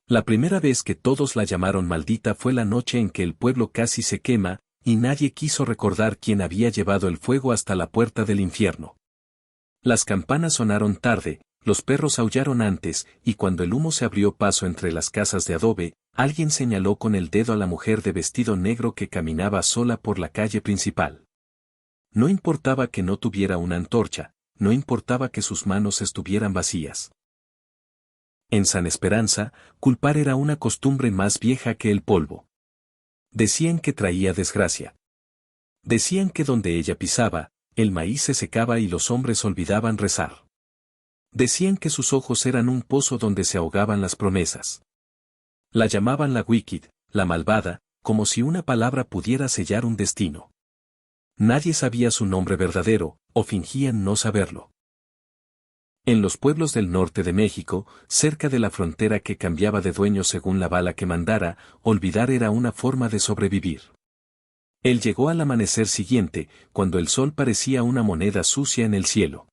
La primera vez que todos la llamaron maldita fue la noche en que el pueblo casi se quema, y nadie quiso recordar quién había llevado el fuego hasta la puerta del infierno. Las campanas sonaron tarde, los perros aullaron antes, y cuando el humo se abrió paso entre las casas de adobe, alguien señaló con el dedo a la mujer de vestido negro que caminaba sola por la calle principal. No importaba que no tuviera una antorcha, no importaba que sus manos estuvieran vacías. En San Esperanza, culpar era una costumbre más vieja que el polvo. Decían que traía desgracia. Decían que donde ella pisaba, el maíz se secaba y los hombres olvidaban rezar. Decían que sus ojos eran un pozo donde se ahogaban las promesas. La llamaban la Wicked, la malvada, como si una palabra pudiera sellar un destino. Nadie sabía su nombre verdadero, o fingían no saberlo. En los pueblos del norte de México, cerca de la frontera que cambiaba de dueño según la bala que mandara, olvidar era una forma de sobrevivir. Él llegó al amanecer siguiente, cuando el sol parecía una moneda sucia en el cielo.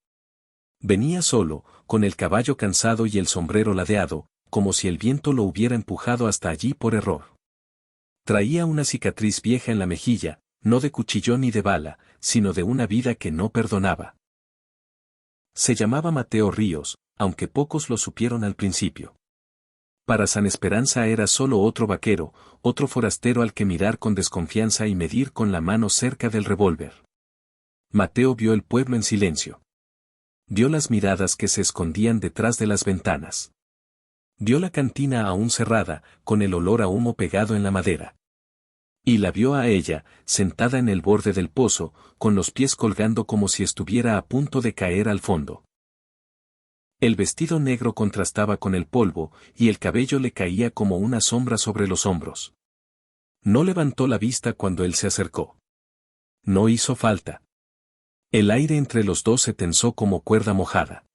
Venía solo, con el caballo cansado y el sombrero ladeado, como si el viento lo hubiera empujado hasta allí por error. Traía una cicatriz vieja en la mejilla, no de cuchillo ni de bala, sino de una vida que no perdonaba. Se llamaba Mateo Ríos, aunque pocos lo supieron al principio. Para San Esperanza era solo otro vaquero, otro forastero al que mirar con desconfianza y medir con la mano cerca del revólver. Mateo vio el pueblo en silencio. Vio las miradas que se escondían detrás de las ventanas. Vio la cantina aún cerrada, con el olor a humo pegado en la madera. Y la vio a ella, sentada en el borde del pozo, con los pies colgando como si estuviera a punto de caer al fondo. El vestido negro contrastaba con el polvo, y el cabello le caía como una sombra sobre los hombros. No levantó la vista cuando él se acercó. No hizo falta. El aire entre los dos se tensó como cuerda mojada.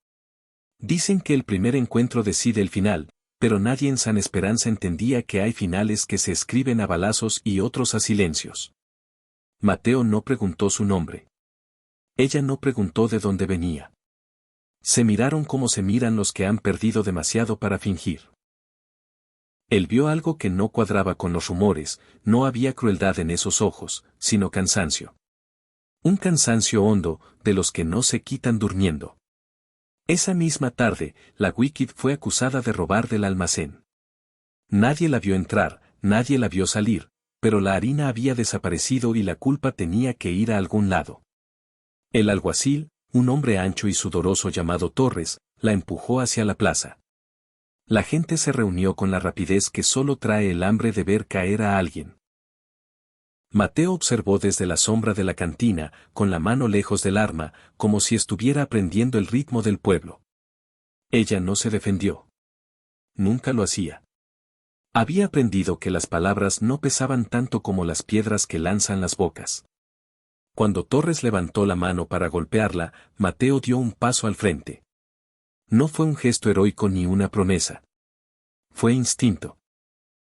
Dicen que el primer encuentro decide el final, pero nadie en San Esperanza entendía que hay finales que se escriben a balazos y otros a silencios. Mateo no preguntó su nombre. Ella no preguntó de dónde venía. Se miraron como se miran los que han perdido demasiado para fingir. Él vio algo que no cuadraba con los rumores, no había crueldad en esos ojos, sino cansancio. Un cansancio hondo, de los que no se quitan durmiendo. Esa misma tarde, la Wicked fue acusada de robar del almacén. Nadie la vio entrar, nadie la vio salir, pero la harina había desaparecido y la culpa tenía que ir a algún lado. El alguacil, un hombre ancho y sudoroso llamado Torres, la empujó hacia la plaza. La gente se reunió con la rapidez que solo trae el hambre de ver caer a alguien. Mateo observó desde la sombra de la cantina, con la mano lejos del arma, como si estuviera aprendiendo el ritmo del pueblo. Ella no se defendió. Nunca lo hacía. Había aprendido que las palabras no pesaban tanto como las piedras que lanzan las bocas. Cuando Torres levantó la mano para golpearla, Mateo dio un paso al frente. No fue un gesto heroico ni una promesa. Fue instinto.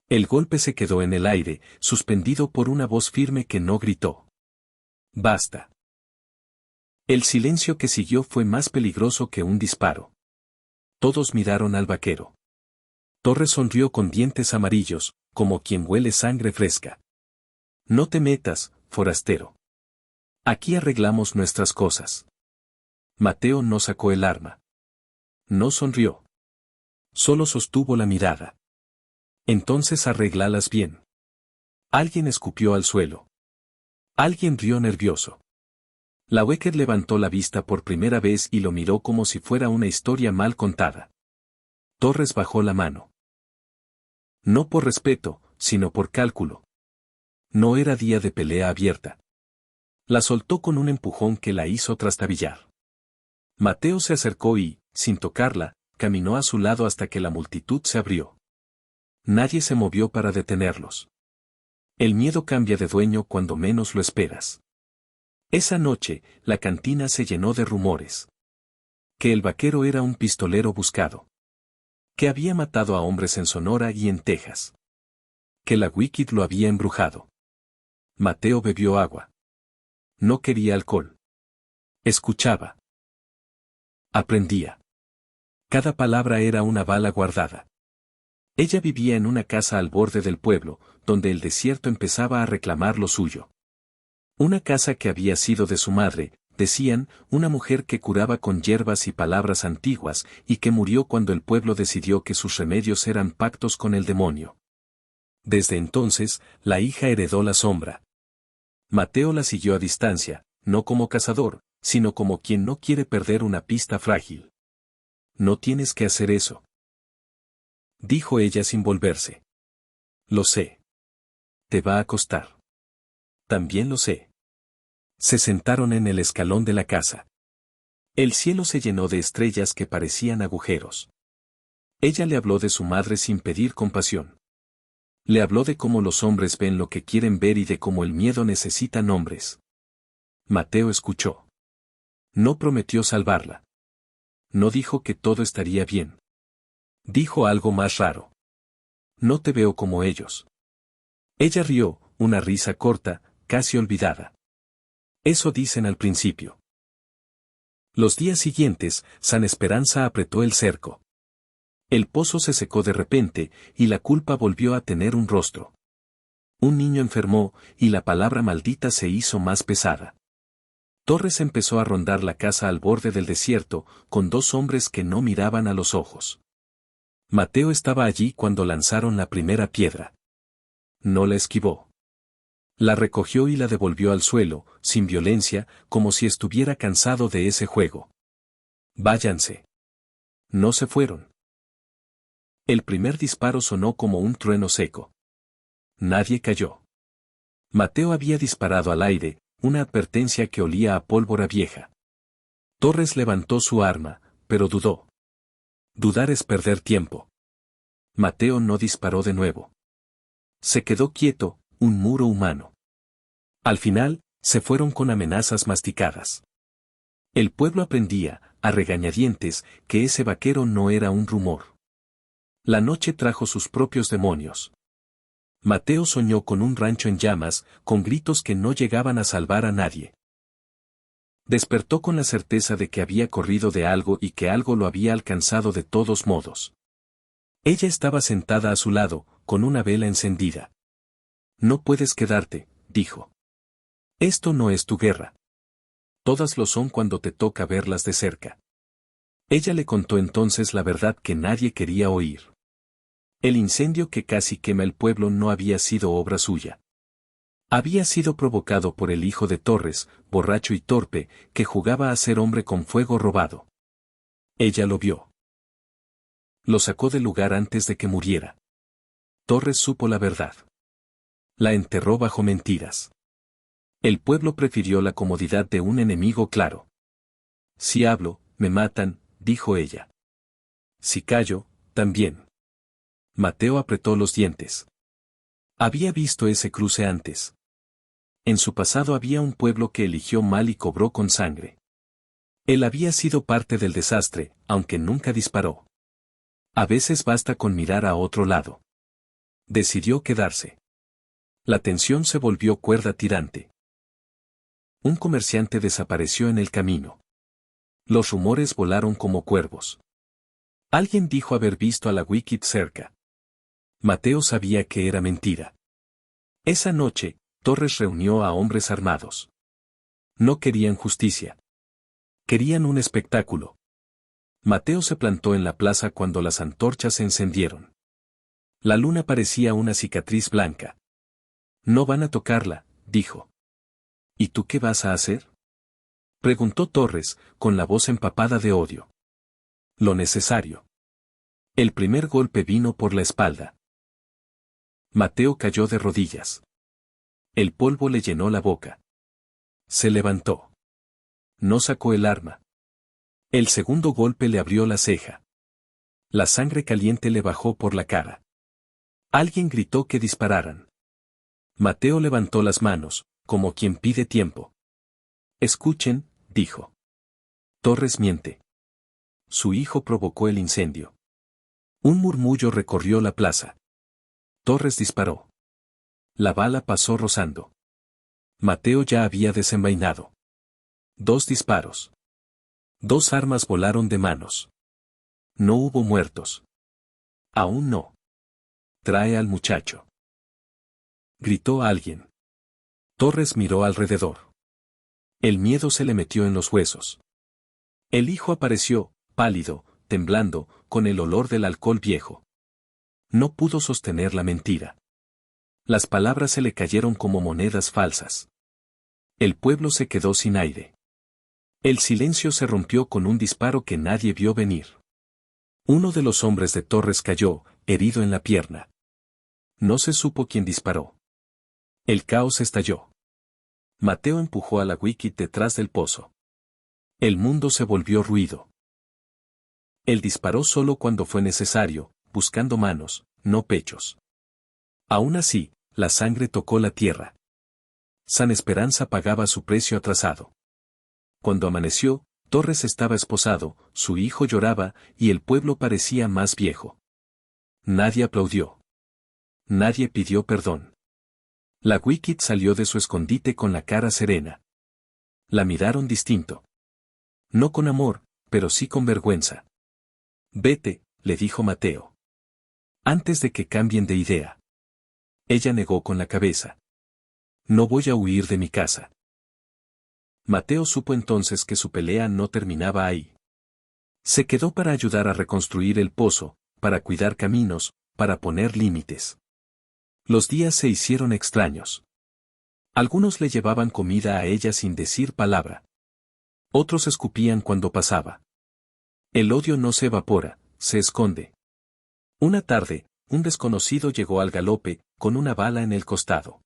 El golpe se quedó en el aire, suspendido por una voz firme que no gritó. «Basta». El silencio que siguió fue más peligroso que un disparo. Todos miraron al vaquero. Torres sonrió con dientes amarillos, como quien huele sangre fresca. «No te metas, forastero. Aquí arreglamos nuestras cosas». Mateo no sacó el arma. No sonrió. Solo sostuvo la mirada. «Entonces arréglalas bien». Alguien escupió al suelo. Alguien rió nervioso. La Wicked levantó la vista por primera vez y lo miró como si fuera una historia mal contada. Torres bajó la mano. No por respeto, sino por cálculo. No era día de pelea abierta. La soltó con un empujón que la hizo trastabillar. Mateo se acercó y, sin tocarla, caminó a su lado hasta que la multitud se abrió. Nadie se movió para detenerlos. El miedo cambia de dueño cuando menos lo esperas. Esa noche, la cantina se llenó de rumores. Que el vaquero era un pistolero buscado. Que había matado a hombres en Sonora y en Texas. Que la Wicked lo había embrujado. Mateo bebió agua. No quería alcohol. Escuchaba. Aprendía. Cada palabra era una bala guardada. Ella vivía en una casa al borde del pueblo, donde el desierto empezaba a reclamar lo suyo. Una casa que había sido de su madre, decían, una mujer que curaba con hierbas y palabras antiguas, y que murió cuando el pueblo decidió que sus remedios eran pactos con el demonio. Desde entonces, la hija heredó la sombra. Mateo la siguió a distancia, no como cazador, sino como quien no quiere perder una pista frágil. No tienes que hacer eso, dijo ella sin volverse. Lo sé. Te va a costar. También lo sé. Se sentaron en el escalón de la casa. El cielo se llenó de estrellas que parecían agujeros. Ella le habló de su madre sin pedir compasión. Le habló de cómo los hombres ven lo que quieren ver y de cómo el miedo necesita nombres. Mateo escuchó. No prometió salvarla. No dijo que todo estaría bien. Dijo algo más raro. No te veo como ellos. Ella rió, una risa corta, casi olvidada. Eso dicen al principio. Los días siguientes, San Esperanza apretó el cerco. El pozo se secó de repente, y la culpa volvió a tener un rostro. Un niño enfermó, y la palabra maldita se hizo más pesada. Torres empezó a rondar la casa al borde del desierto, con dos hombres que no miraban a los ojos. Mateo estaba allí cuando lanzaron la primera piedra. No la esquivó. La recogió y la devolvió al suelo, sin violencia, como si estuviera cansado de ese juego. Váyanse. No se fueron. El primer disparo sonó como un trueno seco. Nadie cayó. Mateo había disparado al aire, una advertencia que olía a pólvora vieja. Torres levantó su arma, pero dudó. Dudar es perder tiempo. Mateo no disparó de nuevo. Se quedó quieto, un muro humano. Al final, se fueron con amenazas masticadas. El pueblo aprendía, a regañadientes, que ese vaquero no era un rumor. La noche trajo sus propios demonios. Mateo soñó con un rancho en llamas, con gritos que no llegaban a salvar a nadie. Despertó con la certeza de que había corrido de algo y que algo lo había alcanzado de todos modos. Ella estaba sentada a su lado, con una vela encendida. No puedes quedarte, dijo. Esto no es tu guerra. Todas lo son cuando te toca verlas de cerca. Ella le contó entonces la verdad que nadie quería oír. El incendio que casi quema el pueblo no había sido obra suya. Había sido provocado por el hijo de Torres, borracho y torpe, que jugaba a ser hombre con fuego robado. Ella lo vio. Lo sacó del lugar antes de que muriera. Torres supo la verdad. La enterró bajo mentiras. El pueblo prefirió la comodidad de un enemigo claro. Si hablo, me matan, dijo ella. Si callo, también. Mateo apretó los dientes. Había visto ese cruce antes. En su pasado había un pueblo que eligió mal y cobró con sangre. Él había sido parte del desastre, aunque nunca disparó. A veces basta con mirar a otro lado. Decidió quedarse. La tensión se volvió cuerda tirante. Un comerciante desapareció en el camino. Los rumores volaron como cuervos. Alguien dijo haber visto a la Wicked cerca. Mateo sabía que era mentira. Esa noche, Torres reunió a hombres armados. No querían justicia. Querían un espectáculo. Mateo se plantó en la plaza cuando las antorchas se encendieron. La luna parecía una cicatriz blanca. No van a tocarla, dijo. ¿Y tú qué vas a hacer? Preguntó Torres, con la voz empapada de odio. Lo necesario. El primer golpe vino por la espalda. Mateo cayó de rodillas. El polvo le llenó la boca. Se levantó. No sacó el arma. El segundo golpe le abrió la ceja. La sangre caliente le bajó por la cara. Alguien gritó que dispararan. Mateo levantó las manos, como quien pide tiempo. Escuchen, dijo. Torres miente. Su hijo provocó el incendio. Un murmullo recorrió la plaza. Torres disparó. La bala pasó rozando. Mateo ya había desenvainado. 2 disparos. 2 armas volaron de manos. No hubo muertos. Aún no. trae al muchacho. Gritó alguien. Torres miró alrededor. El miedo se le metió en los huesos. El hijo apareció, pálido, temblando, con el olor del alcohol viejo. No pudo sostener la mentira. Las palabras se le cayeron como monedas falsas. El pueblo se quedó sin aire. El silencio se rompió con un disparo que nadie vio venir. Uno de los hombres de Torres cayó, herido en la pierna. No se supo quién disparó. El caos estalló. Mateo empujó a la Wicked detrás del pozo. El mundo se volvió ruido. Él disparó solo cuando fue necesario, buscando manos, no pechos. Aún así, la sangre tocó la tierra. San Esperanza pagaba su precio atrasado. Cuando amaneció, Torres estaba esposado, su hijo lloraba, y el pueblo parecía más viejo. Nadie aplaudió. Nadie pidió perdón. La Wicked salió de su escondite con la cara serena. La miraron distinto. No con amor, pero sí con vergüenza. Vete, le dijo Mateo. Antes de que cambien de idea. Ella negó con la cabeza. No voy a huir de mi casa. Mateo supo entonces que su pelea no terminaba ahí. Se quedó para ayudar a reconstruir el pozo, para cuidar caminos, para poner límites. Los días se hicieron extraños. Algunos le llevaban comida a ella sin decir palabra. Otros escupían cuando pasaba. El odio no se evapora, se esconde. Una tarde, un desconocido llegó al galope, con una bala en el costado.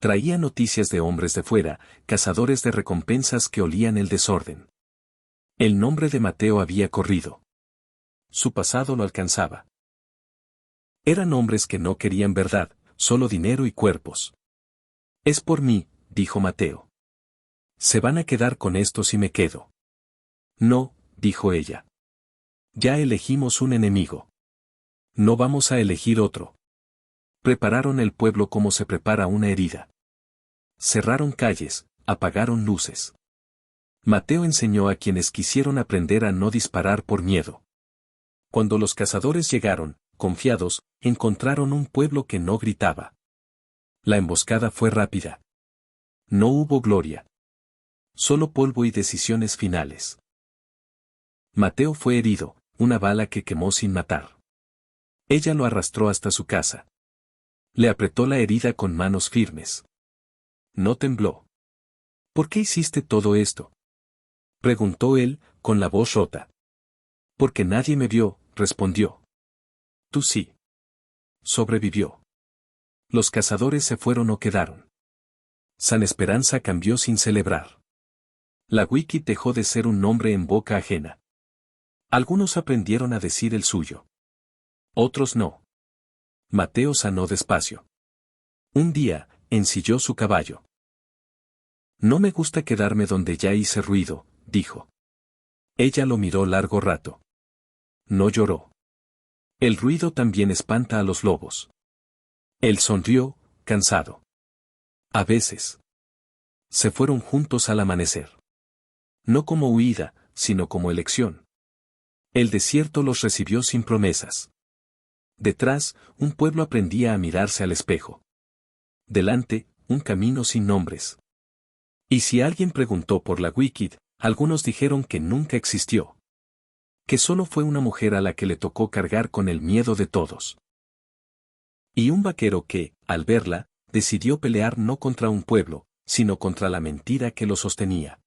Traía noticias de hombres de fuera, cazadores de recompensas que olían el desorden. El nombre de Mateo había corrido. Su pasado lo alcanzaba. Eran hombres que no querían verdad, solo dinero y cuerpos. Es por mí, dijo Mateo. Se van a quedar con esto si me quedo. No, dijo ella. Ya elegimos un enemigo. No vamos a elegir otro. Prepararon el pueblo como se prepara una herida. Cerraron calles, apagaron luces. Mateo enseñó a quienes quisieron aprender a no disparar por miedo. Cuando los cazadores llegaron, confiados, encontraron un pueblo que no gritaba. La emboscada fue rápida. No hubo gloria. Solo polvo y decisiones finales. Mateo fue herido, una bala que quemó sin matar. Ella lo arrastró hasta su casa. Le apretó la herida con manos firmes. No tembló. ¿Por qué hiciste todo esto? Preguntó él, con la voz rota. Porque nadie me vio, respondió. Tú sí. Sobrevivió. Los cazadores se fueron o quedaron. San Esperanza cambió sin celebrar. La Wicked dejó de ser un nombre en boca ajena. Algunos aprendieron a decir el suyo. Otros no. Mateo sanó despacio. Un día, ensilló su caballo. No me gusta quedarme donde ya hice ruido, dijo. Ella lo miró largo rato. No lloró. El ruido también espanta a los lobos. Él sonrió, cansado. A veces. Se fueron juntos al amanecer. No como huida, sino como elección. El desierto los recibió sin promesas. Detrás, un pueblo aprendía a mirarse al espejo. Delante, un camino sin nombres. Y si alguien preguntó por la Wicked, algunos dijeron que nunca existió. Que solo fue una mujer a la que le tocó cargar con el miedo de todos. Y un vaquero que, al verla, decidió pelear no contra un pueblo, sino contra la mentira que lo sostenía.